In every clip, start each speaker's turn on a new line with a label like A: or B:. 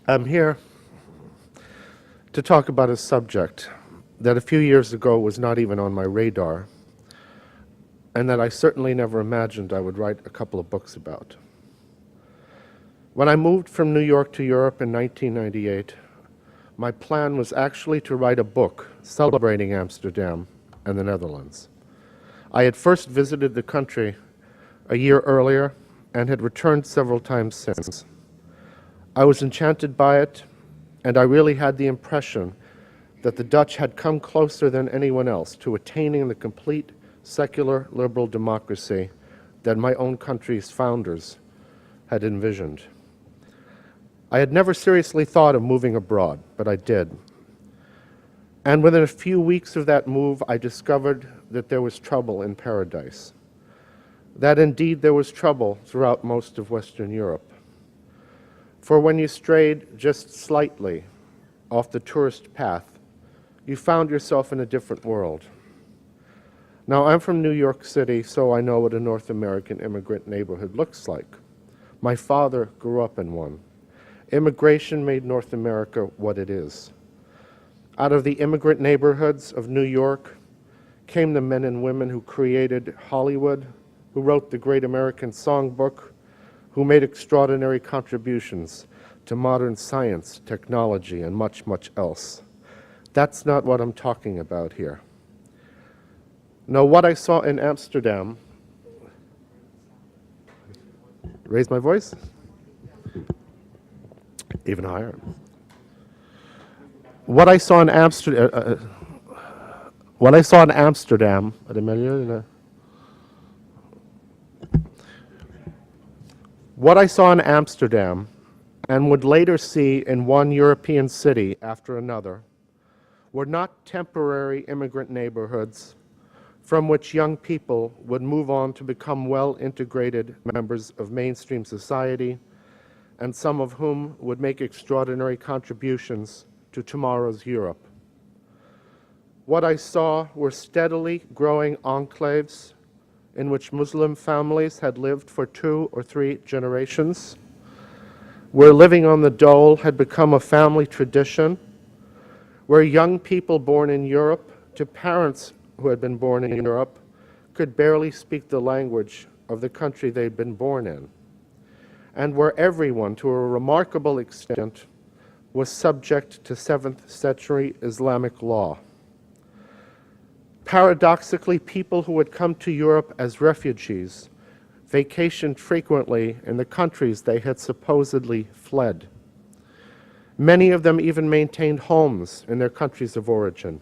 A: I'm here to talk about a subject that a few years ago was not even on my radar, and that I certainly never imagined I would write a couple of books about. When I moved from New York to Europe in 1998, my plan was actually to write a book celebrating Amsterdam and the Netherlands. I had first visited the country a year earlier and had returned several times since. I was enchanted by it, and I really had the impression that the Dutch had come closer than anyone else to attaining the complete secular liberal democracy that my own country's founders had envisioned. I had never seriously thought of moving abroad, but I did. And within a few weeks of that move, I discovered that there was trouble in paradise. That indeed there was trouble throughout most of Western Europe. For when you strayed just slightly off the tourist path, you found yourself in a different world. Now, I'm from New York City, so I know what a North American immigrant neighborhood looks like. My father grew up in one. Immigration made North America what it is. Out of the immigrant neighborhoods of New York came the men and women who created Hollywood, who wrote the Great American Songbook, who made extraordinary contributions to modern science, technology, and much, much else. That's not what I'm talking about here. No, what I saw in Amsterdam, raise my voice? Even higher. What I saw in Amsterdam, what I saw in Amsterdam, and would later see in one European city after another were not temporary immigrant neighborhoods from which young people would move on to become well-integrated members of mainstream society, and some of whom would make extraordinary contributions to tomorrow's Europe. What I saw were steadily growing enclaves in which Muslim families had lived for 2 or 3 generations, where living on the dole had become a family tradition, where young people born in Europe to parents who had been born in Europe could barely speak the language of the country they'd been born in, and where everyone, to a remarkable extent, was subject to 7th century Islamic law. Paradoxically, people who had come to Europe as refugees vacationed frequently in the countries they had supposedly fled. Many of them even maintained homes in their countries of origin.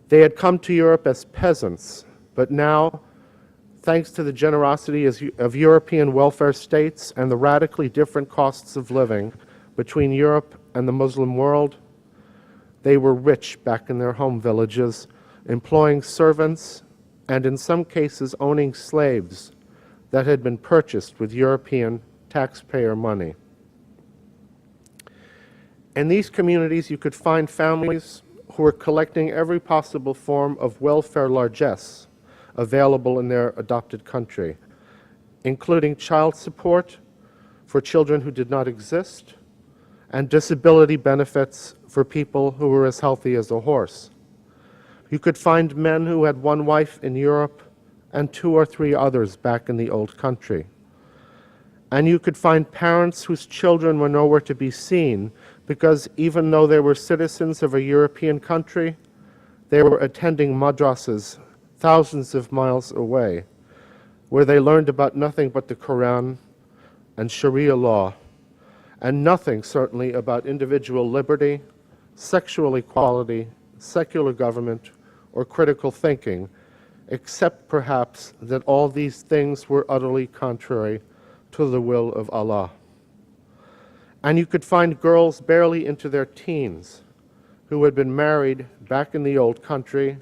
A: They had come to Europe as peasants, but now, thanks to the generosity of European welfare states and the radically different costs of living between Europe and the Muslim world, they were rich back in their home villages, employing servants and in some cases owning slaves that had been purchased with European taxpayer money. In these communities, you could find families who were collecting every possible form of welfare largesse available in their adopted country, including child support for children who did not exist, and disability benefits for people who were as healthy as a horse. You could find men who had one wife in Europe and 2 or 3 others back in the old country. And you could find parents whose children were nowhere to be seen because even though they were citizens of a European country, they were attending madrasas thousands of miles away, where they learned about nothing but the Quran and Sharia law, and nothing certainly about individual liberty, sexual equality, secular government, or critical thinking, except perhaps that all these things were utterly contrary to the will of Allah. And you could find girls barely into their teens who had been married back in the old country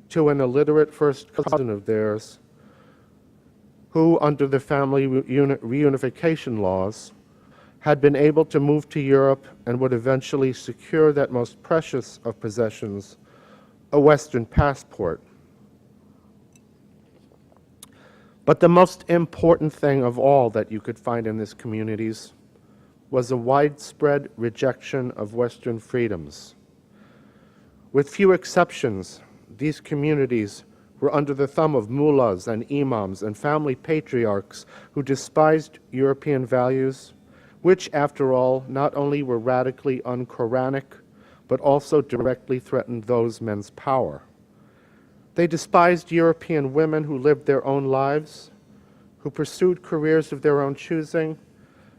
A: to an illiterate first cousin of theirs who, under the family reunification laws, had been able to move to Europe and would eventually secure that most precious of possessions, a Western passport. But the most important thing of all that you could find in these communities was a widespread rejection of Western freedoms. With few exceptions, these communities were under the thumb of mullahs and imams and family patriarchs who despised European values, which, after all, not only were radically un-Quranic, but also directly threatened those men's power. They despised European women who lived their own lives, who pursued careers of their own choosing,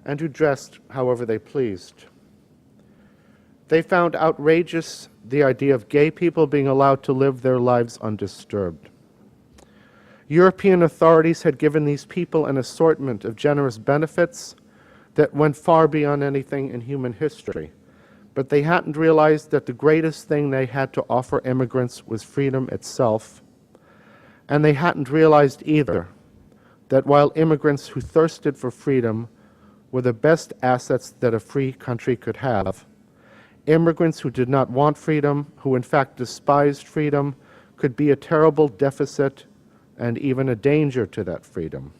A: and who dressed however they pleased. They found outrageous the idea of gay people being allowed to live their lives undisturbed. European authorities had given these people an assortment of generous benefits that went far beyond anything in human history, but they hadn't realized that the greatest thing they had to offer immigrants was freedom itself, and they hadn't realized either that while immigrants who thirsted for freedom were the best assets that a free country could have, immigrants who did not want freedom, who in fact despised freedom, could be a terrible deficit and even a danger to that freedom.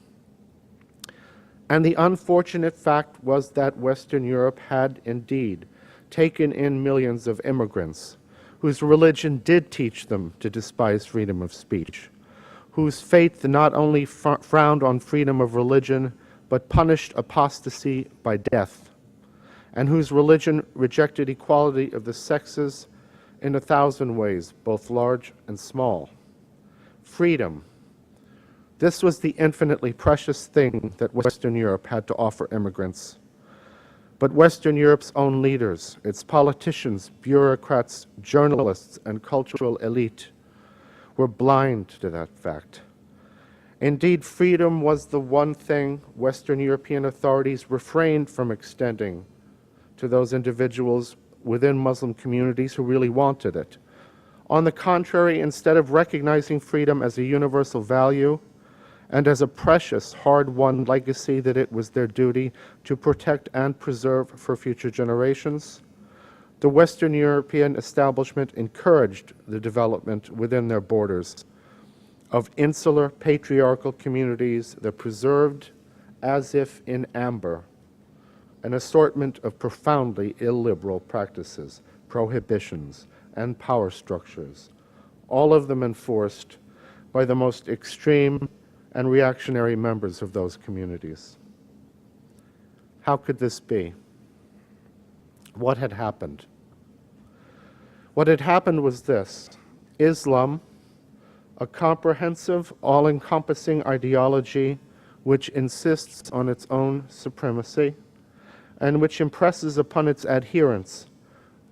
A: And the unfortunate fact was that Western Europe had indeed taken in millions of immigrants whose religion did teach them to despise freedom of speech, whose faith not only frowned on freedom of religion, but punished apostasy by death, and whose religion rejected equality of the sexes in 1,000 ways, both large and small. Freedom. This was the infinitely precious thing that Western Europe had to offer immigrants. But Western Europe's own leaders, its politicians, bureaucrats, journalists, and cultural elite were blind to that fact. Indeed, freedom was the one thing Western European authorities refrained from extending to those individuals within Muslim communities who really wanted it. On the contrary, instead of recognizing freedom as a universal value and as a precious, hard-won legacy that it was their duty to protect and preserve for future generations, the Western European establishment encouraged the development within their borders of insular patriarchal communities that preserved, as if in amber, an assortment of profoundly illiberal practices, prohibitions, and power structures, all of them enforced by the most extreme and reactionary members of those communities. How could this be? What had happened? What had happened was this: Islam, a comprehensive, all-encompassing ideology which insists on its own supremacy and which impresses upon its adherents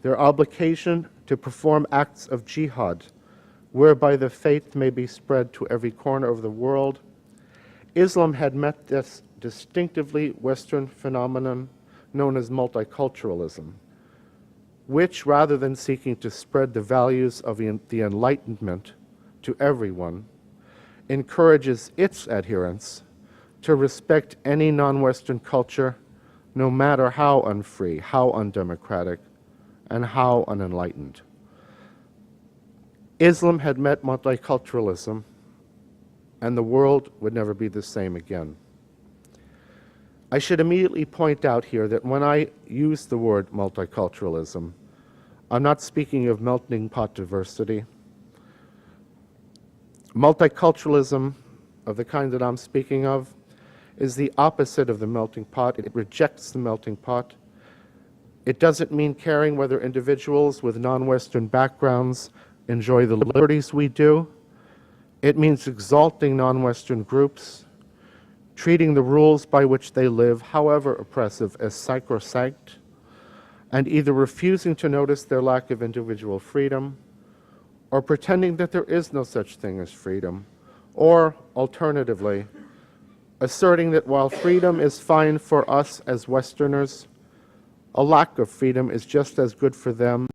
A: their obligation to perform acts of jihad, whereby the faith may be spread to every corner of the world. Islam had met this distinctively Western phenomenon known as multiculturalism, which, rather than seeking to spread the values of the Enlightenment to everyone, encourages its adherents to respect any non-Western culture, no matter how unfree, how undemocratic, and how unenlightened. Islam had met multiculturalism, and the world would never be the same again. I should immediately point out here that when I use the word multiculturalism, I'm not speaking of melting pot diversity. Multiculturalism of the kind that I'm speaking of is the opposite of the melting pot. It rejects the melting pot. It doesn't mean caring whether individuals with non-Western backgrounds enjoy the liberties we do. It means exalting non-Western groups, treating the rules by which they live, however oppressive, as sacrosanct, and either refusing to notice their lack of individual freedom, or pretending that there is no such thing as freedom, or, alternatively, asserting that while freedom is fine for us as Westerners, a lack of freedom is just as good for them